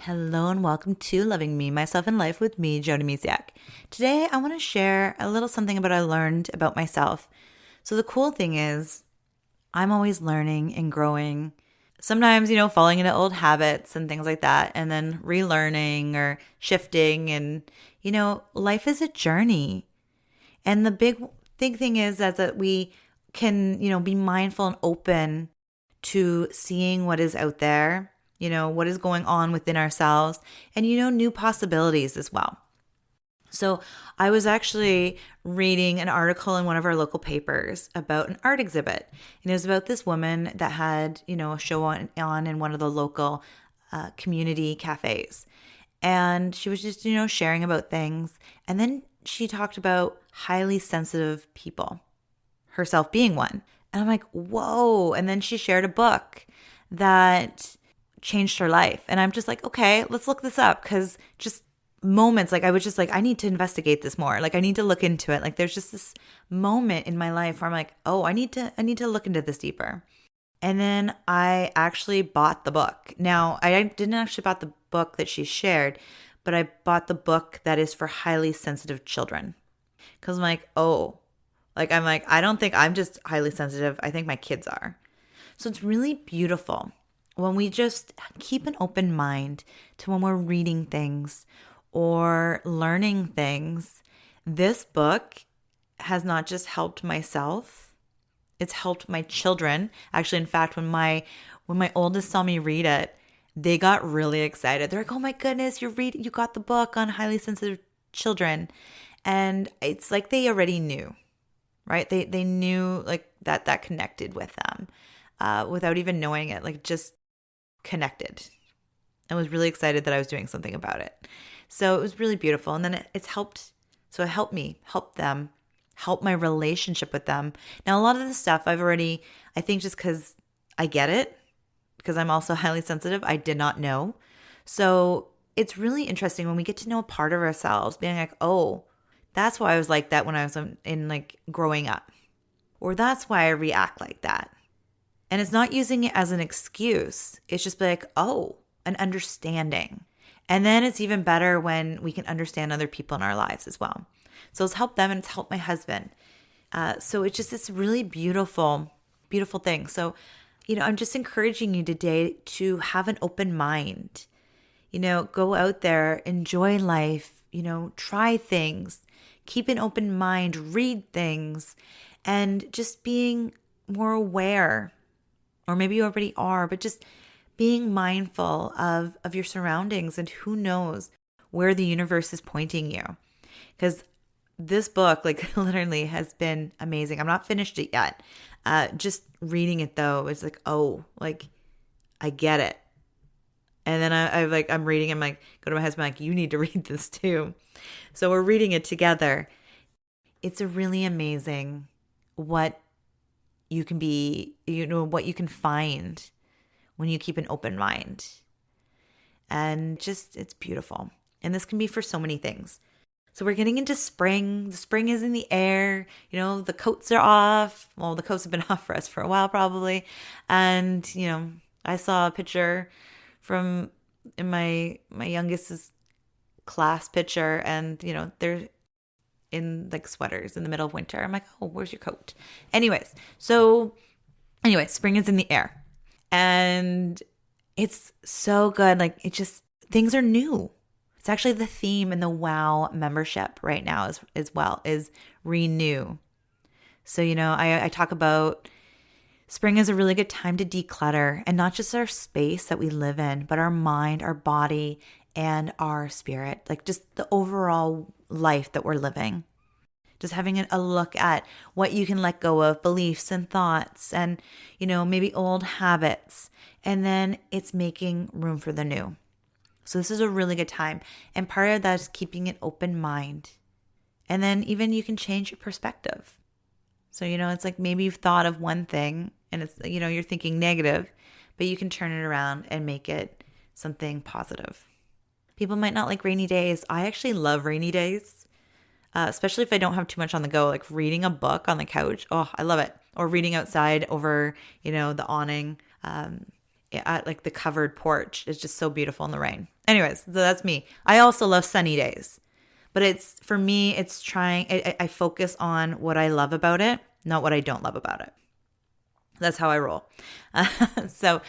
Hello and welcome to Loving Me, Myself, and Life with me, Jody Misiak. Today, I want to share a little something about I learned about myself. So the cool thing is, I'm always learning and growing. Sometimes, falling into old habits and things like that, and then relearning or shifting. And, life is a journey. And the big thing is that we can, be mindful and open to seeing what is out there, what is going on within ourselves, and, new possibilities as well. So I was actually reading an article in one of our local papers about an art exhibit. And it was about this woman that had, a show on in one of the local community cafes. And she was just, sharing about things. And then she talked about highly sensitive people, herself being one. And I'm like, whoa. And then she shared a book that changed her life. And I'm just like, okay, let's look this up. Because just moments, I was just like, I need to investigate this more. I need to look into it. There's just this moment in my life where I'm like, oh, I need to look into this deeper. And then I actually bought the book. Now, I didn't actually bought the book that she shared, but I bought the book that is for highly sensitive children. Because I'm like, I don't think I'm just highly sensitive. I think my kids are. So it's really beautiful when we just keep an open mind to when we're reading things or learning things. This book has not just helped myself, it's helped my children. Actually, in fact, when my oldest saw me read it, they got really excited. They're like, "Oh my goodness, you got the book on highly sensitive children." And it's like they already knew, right? They knew that connected with them without even knowing it, just connected. I was really excited that I was doing something about it. So it was really beautiful. And then it's helped. So it helped me, help them, help my relationship with them. Now, a lot of the stuff I think just because I get it, because I'm also highly sensitive, I did not know. So it's really interesting when we get to know a part of ourselves, being like, oh, that's why I was like that when I was in growing up. Or that's why I react like that. And it's not using it as an excuse. It's just an understanding. And then it's even better when we can understand other people in our lives as well. So it's helped them and it's helped my husband. So it's just this really beautiful, beautiful thing. So, I'm just encouraging you today to have an open mind. Go out there, enjoy life, try things, keep an open mind, read things, and just being more aware. Or maybe you already are, but just being mindful of your surroundings, and who knows where the universe is pointing you. Because this book, literally has been amazing. I'm not finished it yet. Just reading it though, it's I get it. And then I'm reading, I'm like, go to my husband, you need to read this too. So we're reading it together. It's a really amazing what you can be, what you can find when you keep an open mind. And just, it's beautiful. And this can be for so many things. So we're getting into spring. The spring is in the air. The coats are off. Well, the coats have been off for us for a while probably. And, I saw a picture from in my youngest's class picture, and, they're in sweaters in the middle of winter. I'm like, oh, where's your coat? Spring is in the air. And it's so good. Things are new. It's actually the theme in the WOW membership right now as well is renew. So, I talk about spring is a really good time to declutter, and not just our space that we live in, but our mind, our body, and our spirit, just the overall life that we're living. Just having a look at what you can let go of, beliefs and thoughts, and, maybe old habits. And then it's making room for the new. So this is a really good time. And part of that is keeping an open mind. And then even you can change your perspective. So, it's maybe you've thought of one thing and it's, you're thinking negative, but you can turn it around and make it something positive. People might not like rainy days. I actually love rainy days. Especially if I don't have too much on the go, reading a book on the couch. Oh, I love it. Or reading outside over, the awning. at like the covered porch. It's just so beautiful in the rain. Anyways, so that's me. I also love sunny days, but it's, for me, it's trying, I focus on what I love about it, not what I don't love about it. That's how I roll. So,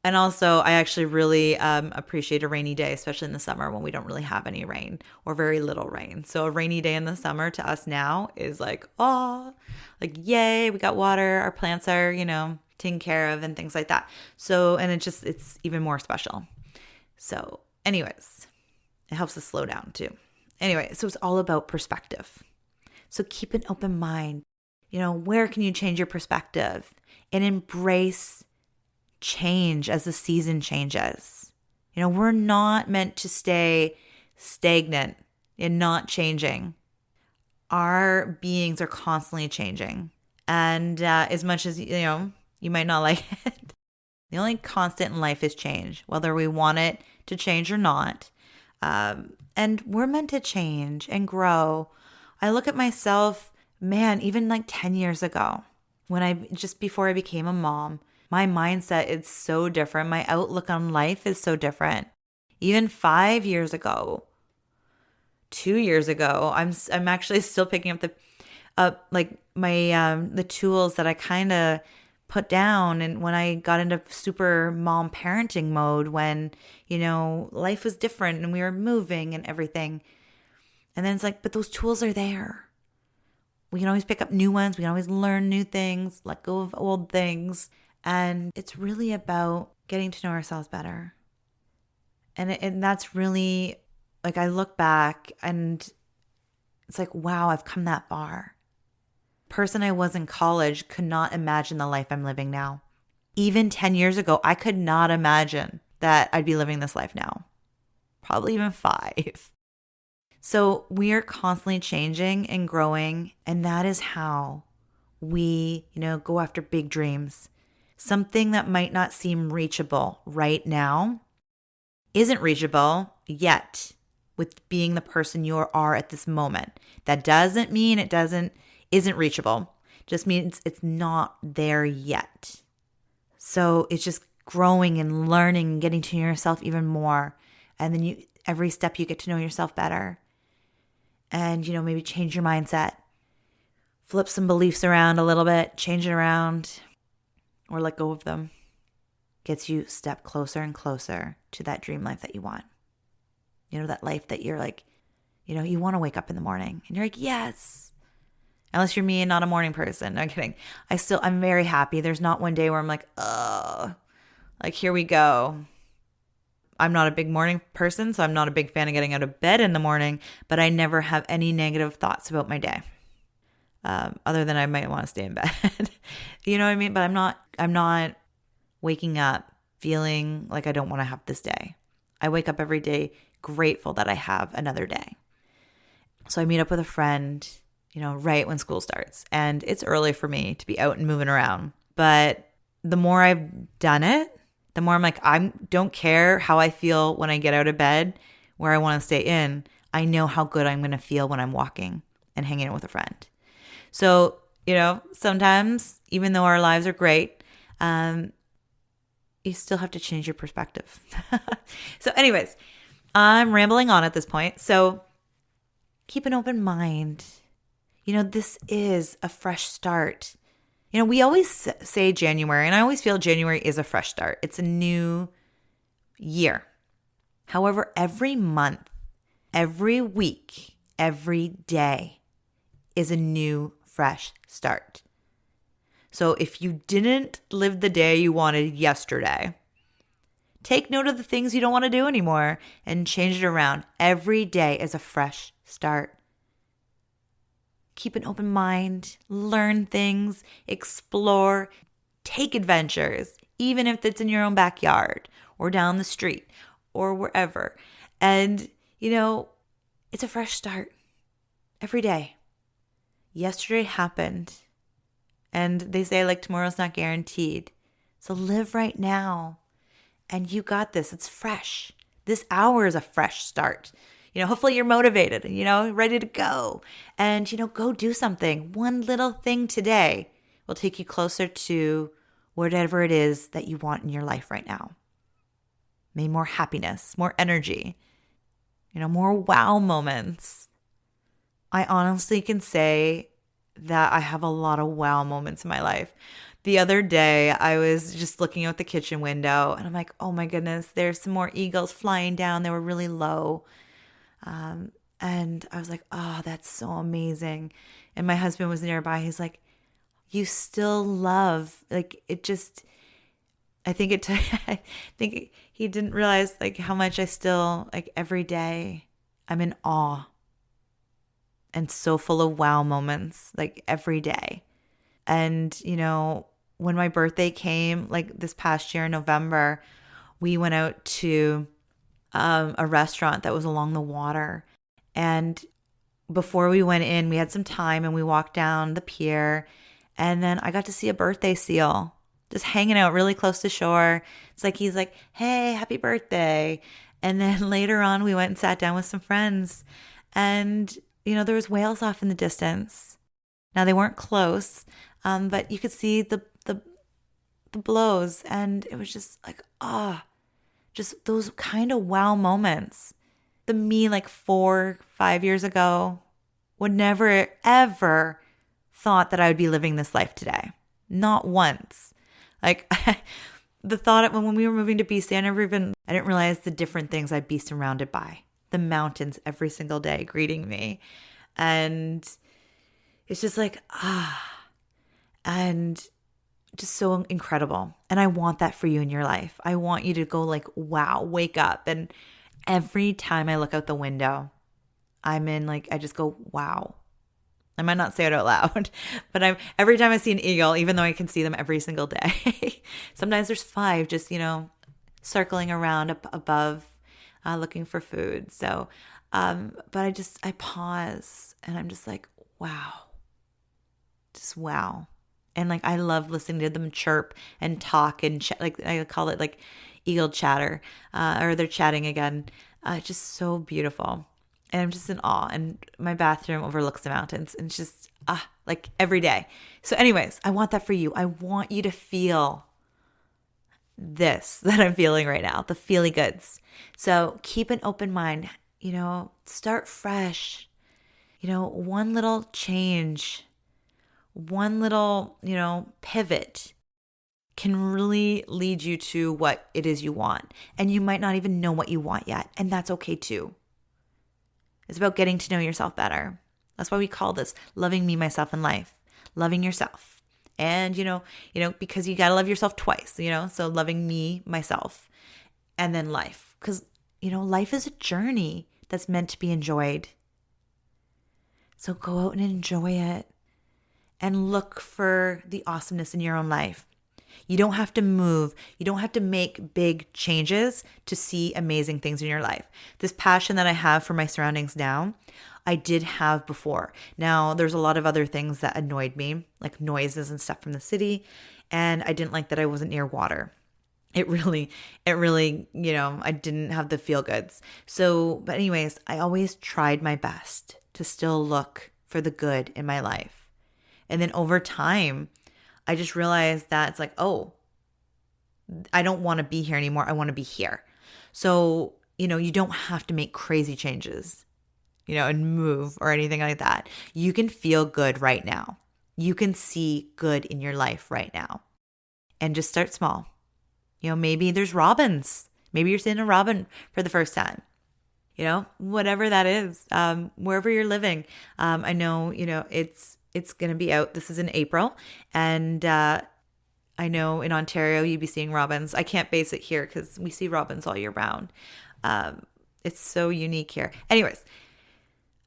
and also I actually really appreciate a rainy day, especially in the summer when we don't really have any rain or very little rain. So a rainy day in the summer to us now is like, oh, like, yay, we got water. Our plants are, taken care of and things like that. So, and it's even more special. So anyways, it helps us slow down too. Anyway, so it's all about perspective. So keep an open mind. Where can you change your perspective and embrace change as the season changes? We're not meant to stay stagnant and not changing. Our beings are constantly changing. And as much as, you might not like it, the only constant in life is change, whether we want it to change or not. And we're meant to change and grow. I look at myself, man, even like 10 years ago, just before I became a mom, my mindset is so different. My outlook on life is so different. Even 5 years ago, 2 years ago, I'm actually still picking up the tools that I kind of put down. And when I got into super mom parenting mode, when, life was different and we were moving and everything. And then it's like, but those tools are there. We can always pick up new ones. We can always learn new things, let go of old things. And it's really about getting to know ourselves better. And that's really, like, I look back and it's like, wow, I've come that far. Person I was in college could not imagine the life I'm living now. Even 10 years ago, I could not imagine that I'd be living this life now. Probably even 5. So we are constantly changing and growing, and that is how we, go after big dreams. Something that might not seem reachable right now isn't reachable yet with being the person you are at this moment. That doesn't mean isn't reachable. Just means it's not there yet. So it's just growing and learning and getting to know yourself even more. And then every step you get to know yourself better. And, maybe change your mindset. Flip some beliefs around a little bit, change it around, or let go of them. Gets you a step closer and closer to that dream life that you want. That life that you're like, you want to wake up in the morning and you're like, yes. Unless you're me and not a morning person. No, I'm kidding. I'm very happy. There's not one day where I'm like, oh, like, here we go. I'm not a big morning person, so I'm not a big fan of getting out of bed in the morning, but I never have any negative thoughts about my day. Other than I might want to stay in bed. You know what I mean? But I'm not waking up feeling like I don't want to have this day. I wake up every day grateful that I have another day. So I meet up with a friend, right when school starts. And it's early for me to be out and moving around. But the more I've done it, the more I'm like, I don't care how I feel when I get out of bed, where I want to stay in. I know how good I'm going to feel when I'm walking and hanging out with a friend. So, sometimes, even though our lives are great, you still have to change your perspective. So anyways, I'm rambling on at this point. So keep an open mind. This is a fresh start. We always say January, and I always feel January is a fresh start. It's a new year. However, every month, every week, every day is a new, fresh start. So if you didn't live the day you wanted yesterday, take note of the things you don't want to do anymore and change it around. Every day is a fresh start. Keep an open mind, learn things, explore, take adventures, even if it's in your own backyard or down the street or wherever. And, it's a fresh start every day. Yesterday happened, and they say like tomorrow's not guaranteed. So live right now, and you got this. It's fresh. This hour is a fresh start. Hopefully you're motivated, ready to go. And, go do something. One little thing today will take you closer to whatever it is that you want in your life right now. Maybe more happiness, more energy, more wow moments. I honestly can say that I have a lot of wow moments in my life. The other day, I was just looking out the kitchen window and I'm like, oh my goodness, there's some more eagles flying down. They were really low. And I was like, oh, that's so amazing. And my husband was nearby. He's like, you still love, like, it just, I think I think he didn't realize like how much I still, like, every day I'm in awe and so full of wow moments, like every day. And, when my birthday came, like this past year in November, we went out to a restaurant that was along the water. And before we went in, we had some time and we walked down the pier. And then I got to see a birthday seal just hanging out really close to shore. It's like he's like, hey, happy birthday. And then later on, we went and sat down with some friends. And, there was whales off in the distance. Now, they weren't close, but you could see the blows. And it was just like, just those kind of wow moments. The me like 4-5 years ago would never, ever thought that I would be living this life today. Not once. Like the thought of when we were moving to BC, I didn't realize the different things I'd be surrounded by. The mountains every single day greeting me. And it's just like, and just so incredible. And I want that for you in your life. I want you to go like, wow, wake up. And every time I look out the window, I just go, wow. I might not say it out loud, but every time I see an eagle, even though I can see them every single day, sometimes there's 5 just, circling around up above, looking for food. So, but I pause and I'm just like, wow, just wow. And like, I love listening to them chirp and talk and like, I call it like eagle chatter, or they're chatting again. Just so beautiful. And I'm just in awe. And my bathroom overlooks the mountains. And it's just, like every day. So anyways, I want that for you. I want you to feel this that I'm feeling right now, the feely goods. So keep an open mind, start fresh, one little change, one little, pivot can really lead you to what it is you want. And you might not even know what you want yet. And that's okay too. It's about getting to know yourself better. That's why we call this loving me, myself, and life. Loving yourself. And, because you got to love yourself twice, so loving me, myself, and then life. Because, life is a journey that's meant to be enjoyed. So go out and enjoy it and look for the awesomeness in your own life. You don't have to move. You don't have to make big changes to see amazing things in your life. This passion that I have for my surroundings now, I did have before. Now, there's a lot of other things that annoyed me, like noises and stuff from the city. And I didn't like that I wasn't near water. It really, I didn't have the feel goods. So, but anyways, I always tried my best to still look for the good in my life. And then over time, I just realized that it's like, oh, I don't want to be here anymore. I want to be here. So, you don't have to make crazy changes, and move or anything like that. You can feel good right now. You can see good in your life right now. And just start small. Maybe there's robins. Maybe you're seeing a robin for the first time. Whatever that is, wherever you're living. I know, it's going to be out. This is in April. And I know in Ontario, you'd be seeing robins. I can't base it here because we see robins all year round. It's so unique here. Anyways,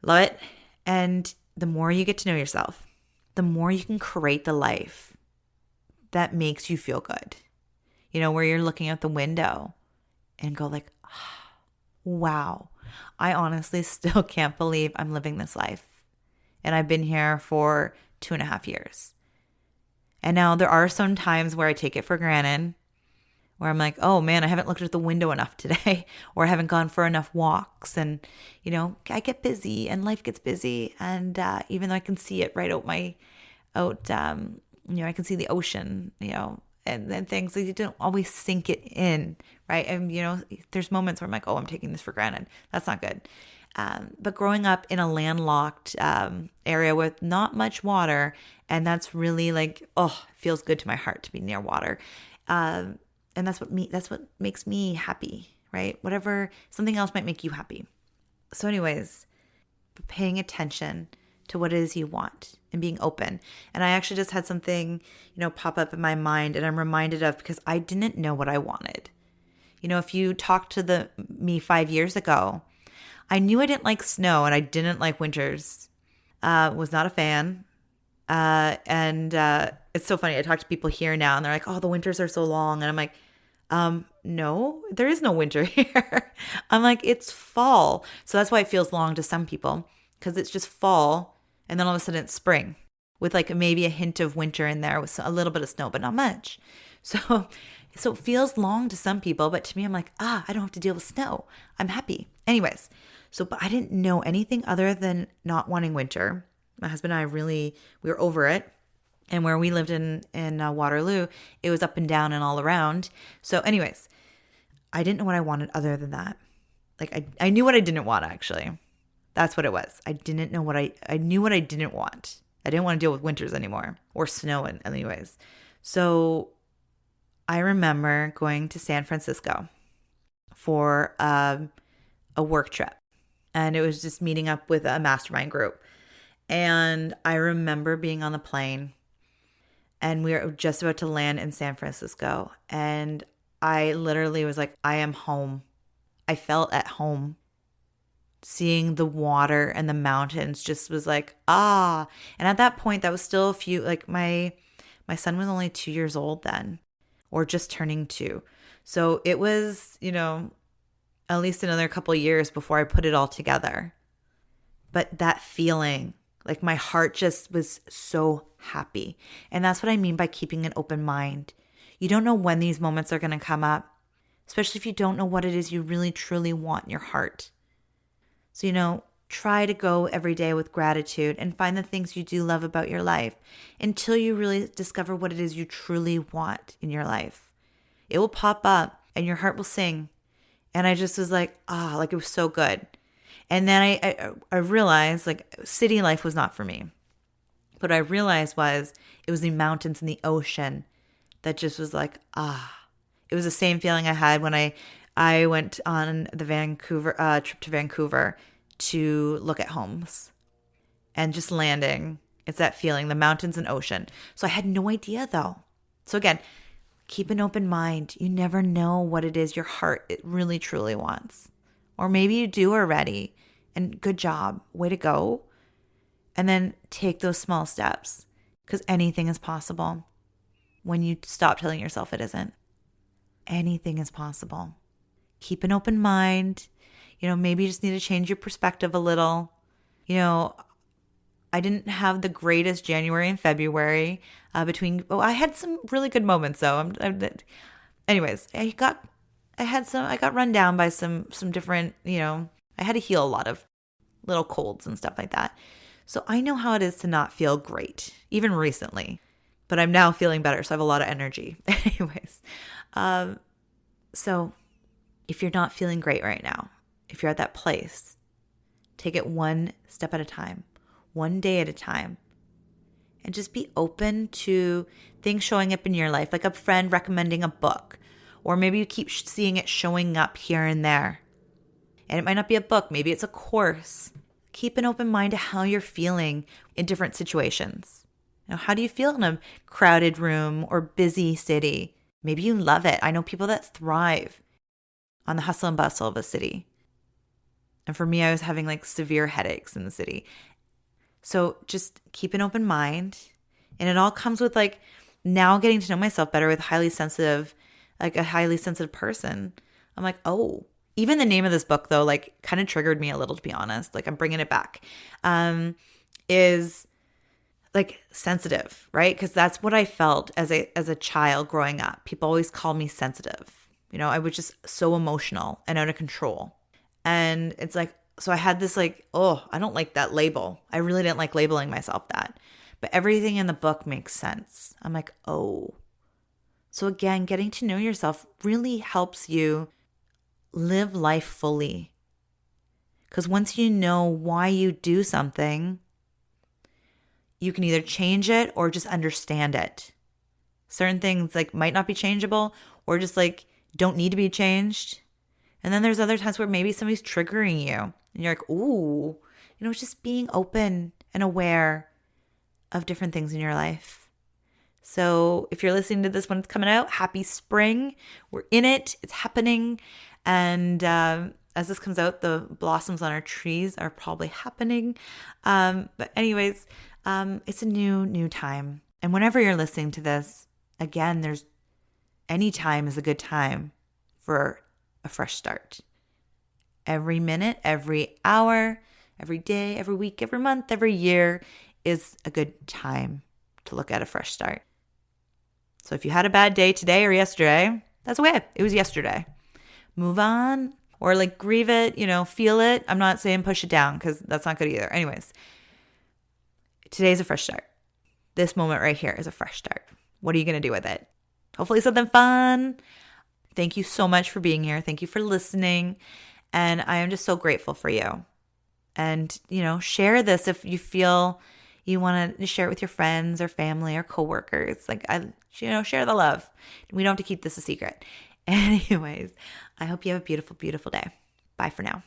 love it. And the more you get to know yourself, the more you can create the life that makes you feel good. Where you're looking out the window and go like, wow, I honestly still can't believe I'm living this life. And I've been here for 2.5 years. And now there are some times where I take it for granted, where I'm like, oh man, I haven't looked at the window enough today, or I haven't gone for enough walks. And, I get busy and life gets busy. And even though I can see it right I can see the ocean, and things. Like, you don't always sink it in, right? And, there's moments where I'm like, oh, I'm taking this for granted. That's not good. But growing up in a landlocked area with not much water, and that's really like, oh, it feels good to my heart to be near water. And that's what makes me happy, right? Whatever, something else might make you happy. So anyways, paying attention to what it is you want and being open. And I actually just had something, pop up in my mind, and I'm reminded of, because I didn't know what I wanted. If you talked to me 5 years ago, I knew I didn't like snow and I didn't like winters. Was not a fan. And it's so funny. I talk to people here now and they're like, oh, the winters are so long. And I'm like, no, there is no winter here. I'm like, it's fall. So that's why it feels long to some people, because it's just fall. And then all of a sudden it's spring with like maybe a hint of winter in there with a little bit of snow, but not much. So it feels long to some people, but to me, I'm like, I don't have to deal with snow. I'm happy. Anyways, but I didn't know anything other than not wanting winter. My husband and I we were over it. And where we lived in Waterloo, it was up and down and all around. So anyways, I didn't know what I wanted other than that. Like I knew what I didn't want, actually. That's what it was. I didn't know I knew what I didn't want. I didn't want to deal with winters anymore, or snow anyways. So I remember going to San Francisco for a work trip. And it was just meeting up with a mastermind group. And I remember being on the plane, and we were just about to land in San Francisco. And I literally was like, I am home. I felt at home. Seeing the water and the mountains just was like, And at that point, that was still like my son was only 2 years old then, or just turning 2. So it was, at least another couple of years before I put it all together. But that feeling, like my heart just was so happy. And that's what I mean by keeping an open mind. You don't know when these moments are going to come up, especially if you don't know what it is you really truly want in your heart. So, try to go every day with gratitude and find the things you do love about your life until you really discover what it is you truly want in your life. It will pop up and your heart will sing. And I just was like, like it was so good. And then I realized like city life was not for me. What I realized it was the mountains and the ocean that just was like, It was the same feeling I had when I went on the Vancouver trip to Vancouver to look at homes and just landing. It's that feeling, the mountains and ocean. So I had no idea though. So again, keep an open mind. You never know what it is your heart it really truly wants. Or maybe you do already, and good job, way to go. And then take those small steps, because anything is possible when you stop telling yourself it isn't. Anything is possible. Keep an open mind. Maybe you just need to change your perspective a little. I didn't have the greatest January and February I had some really good moments though. Anyways, I got run down by some different, I had to heal a lot of little colds and stuff like that. So I know how it is to not feel great, even recently, but I'm now feeling better. So I have a lot of energy. Anyways, so if you're not feeling great right now, if you're at that place, take it one step at a time, one day at a time, and just be open to things showing up in your life, like a friend recommending a book, or maybe you keep seeing it showing up here and there. And it might not be a book, maybe it's a course. Keep an open mind to how you're feeling in different situations. How do you feel in a crowded room or busy city? Maybe you love it. I know people that thrive on the hustle and bustle of a city. And for me, I was having like severe headaches in the city. So just keep an open mind. And it all comes with like now getting to know myself better with a highly sensitive person. I'm like, even the name of this book though, like kind of triggered me a little, to be honest. Like I'm bringing it back, is like sensitive, right? Because that's what I felt as a child growing up. People always called me sensitive. I was just so emotional and out of control. And it's like, so I had this like, I don't like that label. I really didn't like labeling myself that. But everything in the book makes sense. I'm like, So again, getting to know yourself really helps you live life fully. Because once you know why you do something, you can either change it or just understand it. Certain things like might not be changeable or just like don't need to be changed. And then there's other times where maybe somebody's triggering you and you're like, ooh, it's just being open and aware of different things in your life. So if you're listening to this when it's coming out, happy spring. We're in it. It's happening. And as this comes out, the blossoms on our trees are probably happening. But anyways, it's a new time. And whenever you're listening to this, again, any time is a good time for a fresh start. Every minute, every hour, every day, every week, every month, every year is a good time to look at a fresh start. So if you had a bad day today or yesterday, that's okay. It was yesterday. Move on or like grieve it, feel it. I'm not saying push it down because that's not good either. Anyways, today's a fresh start. This moment right here is a fresh start. What are you going to do with it? Hopefully something fun. Thank you so much for being here. Thank you for listening. And I am just so grateful for you. And, share this if you feel you want to share it with your friends or family or coworkers. Like, share the love. We don't have to keep this a secret. Anyways, I hope you have a beautiful, beautiful day. Bye for now.